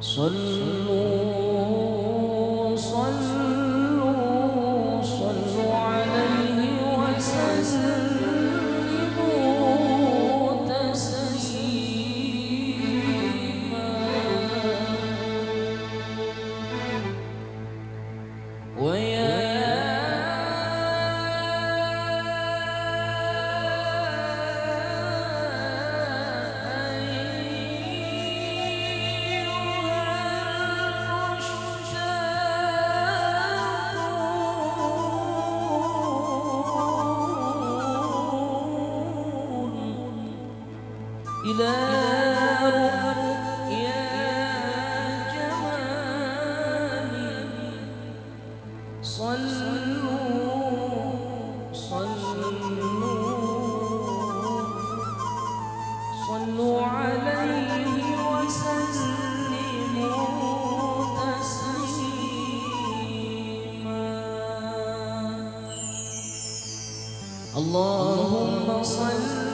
صلوا صلوا صلوا عليه وسلموا تسليما ويا إلى رؤيا جمالي صلوا صلوا صلوا عليه وسلموا تسليما اللهم صل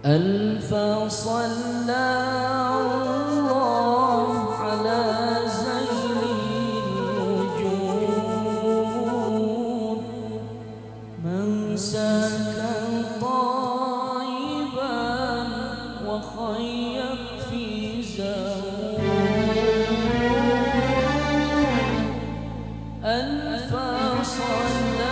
ألف صلى الله على زين الوجود من سكن طيبا وخيم في زود ألف صلى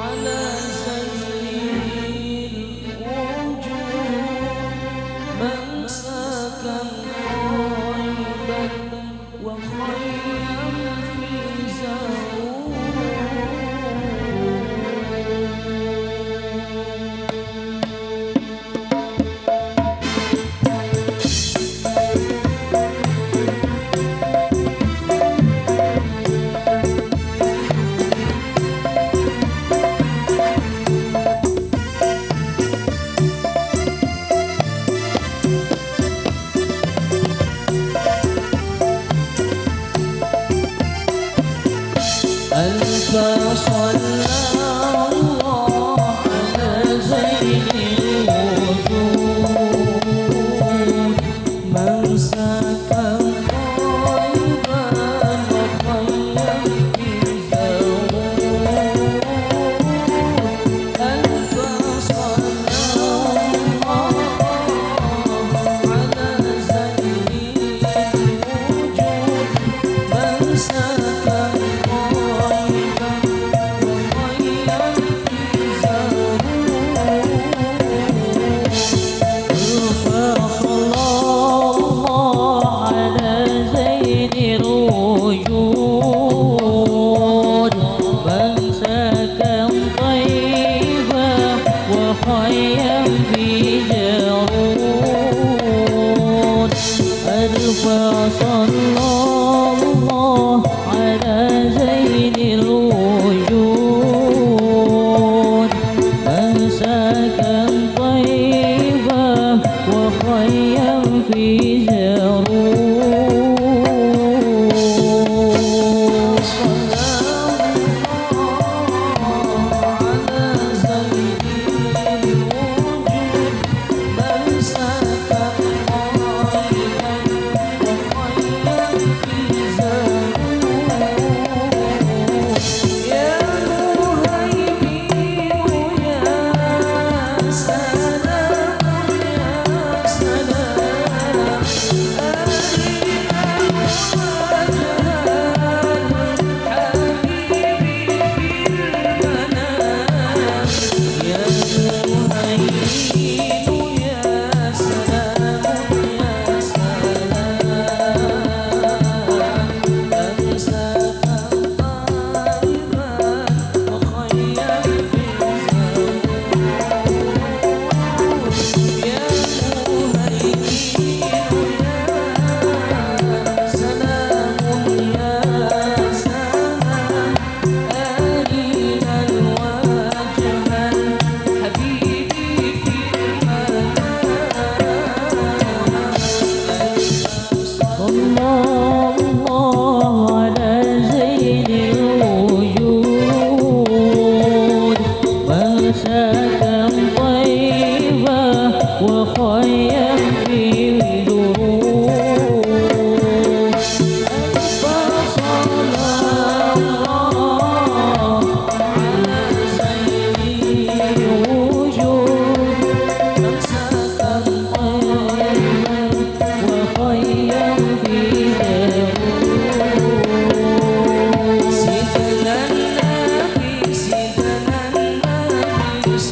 على سيد الوجود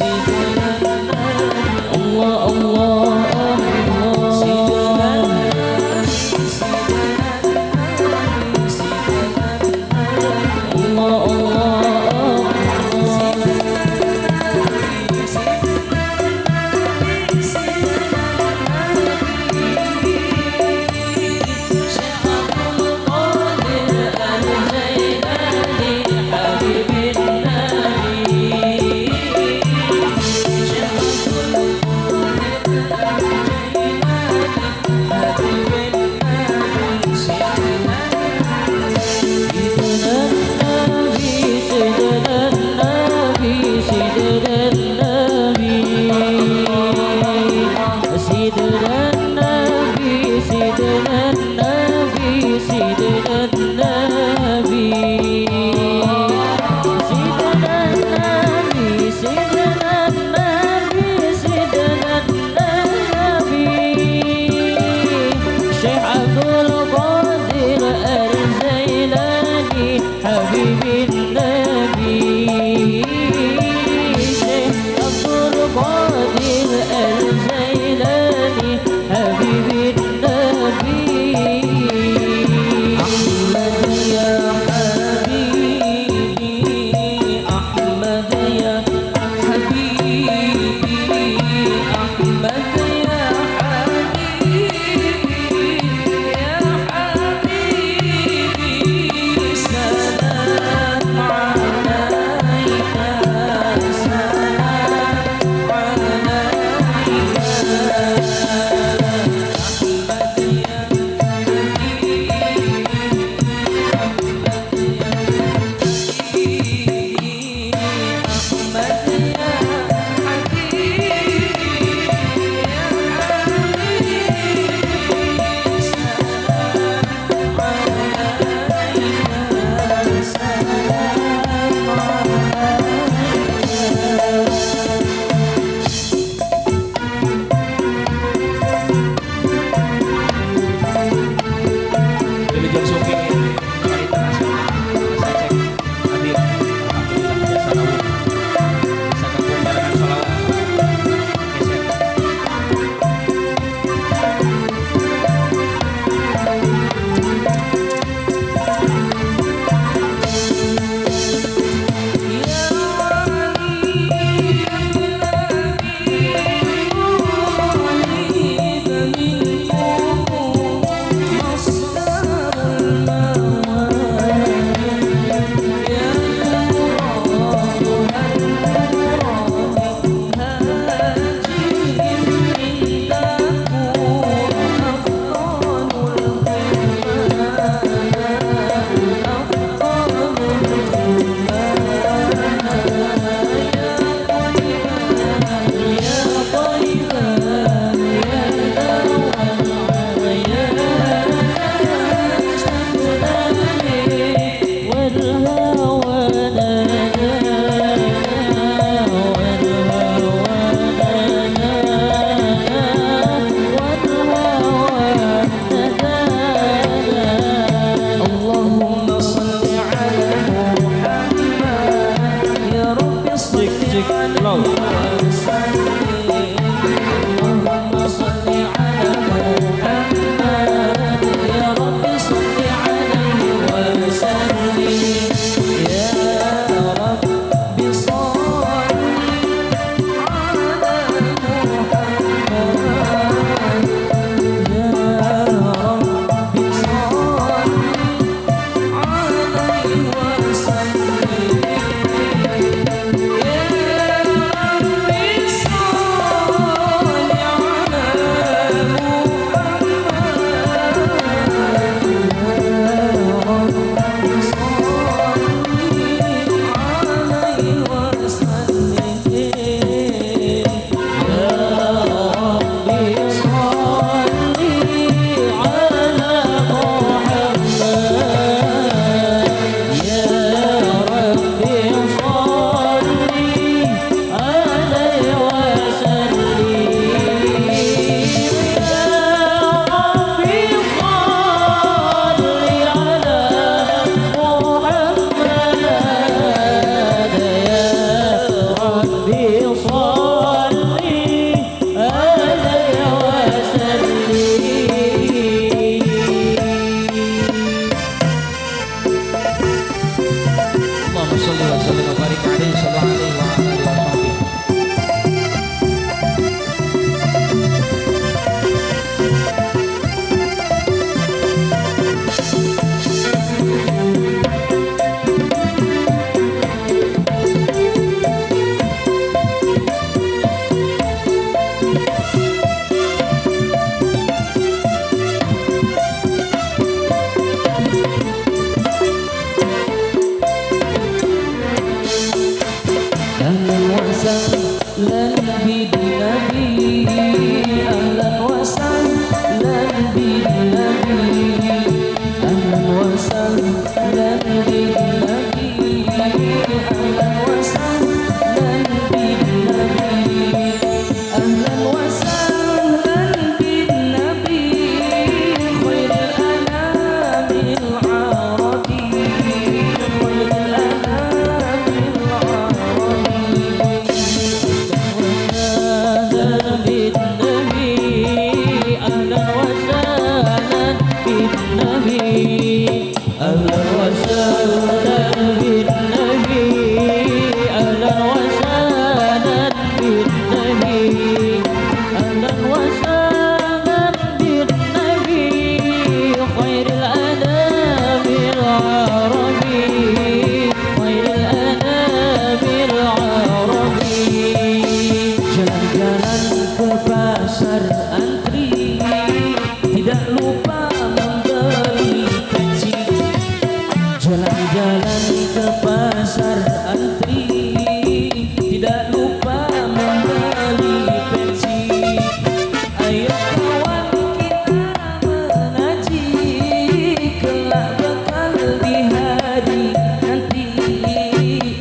Yeah. وسهلا بالنبي أهلا وسهلا بالنبي أهلا وسهلا بالنبي أهلا وسهلا بالنبي أهلا وسهلا بالنبي خير الأنام العربي خير الأنام العربي أهلا وسهلا بالنبي أهلا وسهلا بالنبي أهلا وسهلا بالنبي أهلا وسهلا بالنبي خير الأنام العربي خير الأنام العربي jalan-jalan ke pasar antri tidak lupa membeli peci jalan-jalan ke pasar antri tidak lupa membeli peci ayo kawan kita mengaji kelak bekal di hari nanti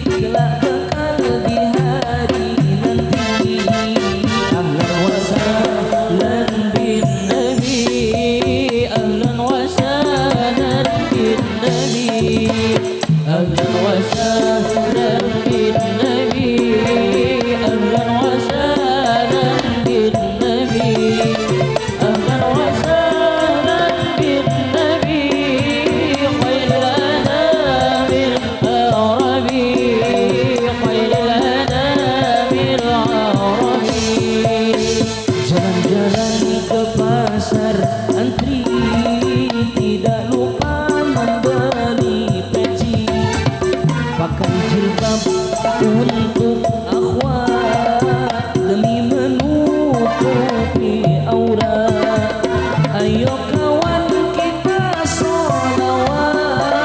kelak bekal di hari nanti ahlan wa sahlan bin nabi ahlan wa sahlan bin nabi ahlan wa sahlan bin nabi ahlan wa sahlan bin nabi ahlan wa sahlan bin nabi khairul anamil arabi khairul anamil arabi jalan-jalan ke pasar antri tidak lupa membeli peci pakai jilbab untuk akhwat demi menutupi aurat ayo kawan kita sholawat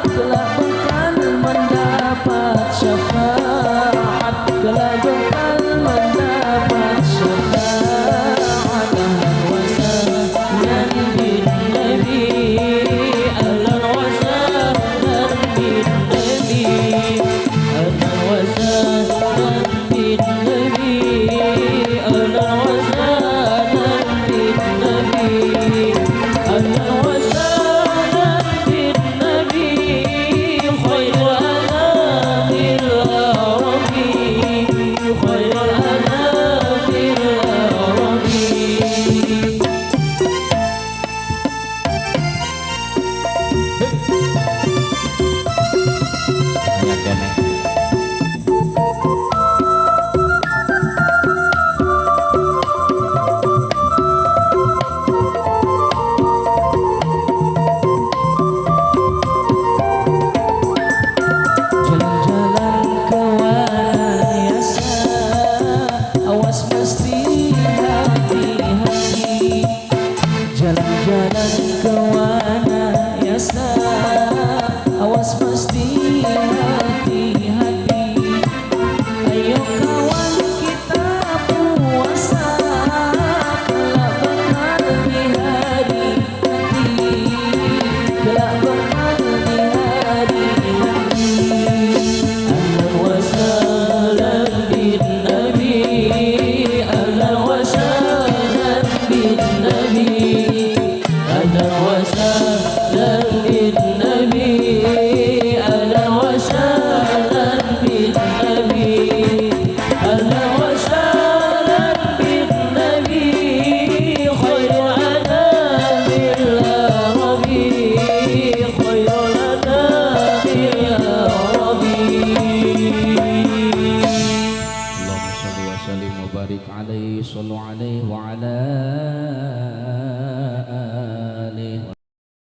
kelak bekal mendapat syafaat kelak bekal mendapat syafaat ahlan wa sahlan bin nabi ahlan wa sahlan bin nabi ahlan wa sahlan bin nabi ahlan wa sahlan bin nabi ahlan wa sahlan bin nabi khairul anamil arabi khairul anamil arabi jalan-jalan ke Wanayasa awas mesti hati-hati jalan-jalan ke Wanayasa awas mesti hati-hati ayo kawan kita puasa kelak bekal di hari nanti kelak bekal di hari nanti ahlan wa sahlan bin nabi ahlan wa sahlan bin nabi ahlan wa sahlan bin nabi ahlan wa sahlan bin nabi ahlan wa sahlan bin nabi khairul anamil arabi khairul anamil arabi Allahumma shalli wa sallim wa barik alaihi sallu alaihi wa ala